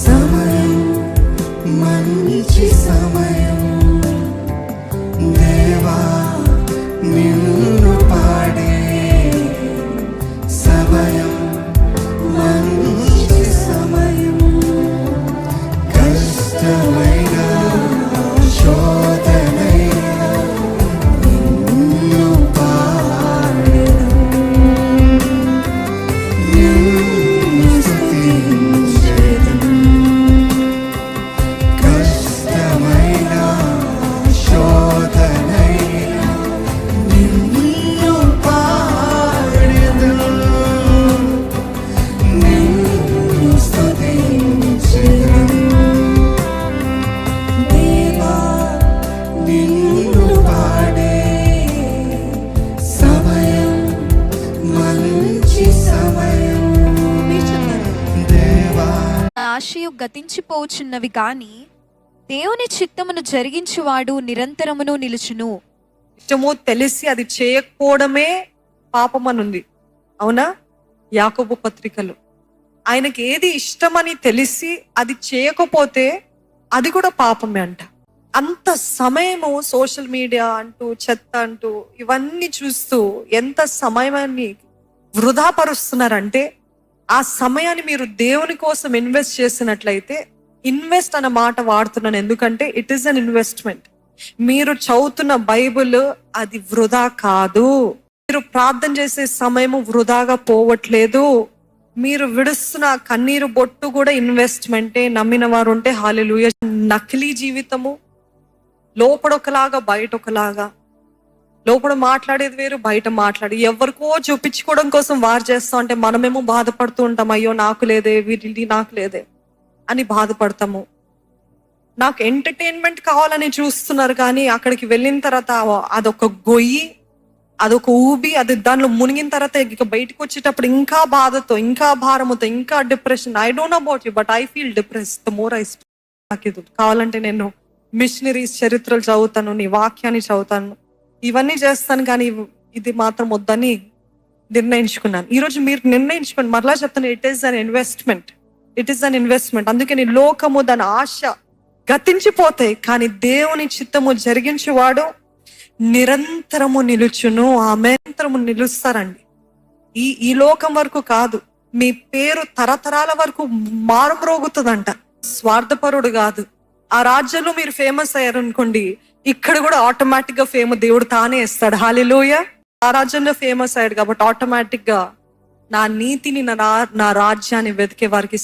సమయం మంచి సమయం దేవా నిన్ను పాడే సమయం మంచి సమయం కష్టమైన శోధనైనా నిన్ను పాడెను నిన్ను స్తుతించెదను కష్టమైన శోధనైనా నిన్ను పాడెను నిన్ను స్తుతించెదను దేవా నిన్ను పాడే సమయం మంచి సమయం దేవా. ఆశయు గతించిపోచున్నవి గాని దేవుని చిత్తమును జరిగించువాడు నిరంతరమును నిలుచును. ఇష్టమో తెలిసి అది చేయకపోవడమే పాపం అనుంది, అవునా? యాకోబు పత్రికలో ఆయనకి ఏది ఇష్టమని తెలిసి అది చేయకపోతే అది కూడా పాపమే అంట. అంత సమయము సోషల్ మీడియా అంటూ చెత్త అంటూ ఇవన్నీ చూస్తూ ఎంత సమయాన్ని వృధా పరుస్తున్నారంటే, ఆ సమయాన్ని మీరు దేవుని కోసం ఇన్వెస్ట్ చేసినట్లయితే, ఇన్వెస్ట్ అన్న మాట వాడుతున్నాను ఎందుకంటే ఇట్ ఈస్ అన్ ఇన్వెస్ట్మెంట్. మీరు చదువుతున్న బైబిల్ అది వృధా కాదు. మీరు ప్రార్థన చేసే సమయము వృధాగా పోవట్లేదు. మీరు విడుస్తున్న కన్నీరు బొట్టు కూడా ఇన్వెస్ట్మెంటే. నమ్మిన వారు ఉంటే హల్లెలూయా. నకిలీ జీవితము, లోపల ఒకలాగా బయట ఒకలాగా, లోపల మాట్లాడేది వేరు బయట మాట్లాడి ఎవరికో చూపించుకోవడం కోసం వారు చేస్తాం అంటే మనమేమో బాధపడుతూ ఉంటాం, అయ్యో నాకు లేదే, వీరి నాకు లేదే అని బాధపడతాము. నాకు ఎంటర్టైన్మెంట్ కావాలని చూస్తున్నారు కానీ అక్కడికి వెళ్ళిన తర్వాత అదొక గొయ్యి, అదొక ఊబి, అది దానిలో మునిగిన తర్వాత ఇక బయటకు వచ్చేటప్పుడు ఇంకా బాధతో, ఇంకా భారముతో, ఇంకా depression. I don't know about you but I feel depress the more I spend. నాకు ఇది కావాలంటే నేను మిషనరీస్ చరిత్రలు చదువుతాను, నీ వాక్యాన్ని చదువుతాను, ఇవన్నీ చేస్తాను, కానీ ఇది మాత్రం వద్దని నిర్ణయించుకున్నాను. ఈరోజు మీరు నిర్ణయించుకోండి. మరలా చెప్తాను, it is an investment. It is an investment. అందుకని లోకము దాని ఆశ గతించిపోతాయి, కానీ దేవుని చిత్తము జరిగించేవాడు నిరంతరము నిలుచును. ఆమె నిరంతరము నిలుస్తారండి. ఈ లోకం వరకు కాదు, మీ పేరు తరతరాల వరకు మారుమ్రోగుతుందంట. స్వార్థపరుడు కాదు. ఆ రాజ్యంలో మీరు ఫేమస్ అయ్యారు అనుకోండి, ఇక్కడ కూడా ఆటోమేటిక్ గా ఫేమ్ దేవుడు తానే ఇస్తాడు. హల్లెలూయా. ఆ రాజ్యంలో ఫేమస్ అయ్యాడు కాబట్టి ఆటోమేటిక్ గా నా నీతిని, నా రాజ్యాన్ని వెతికే వారికి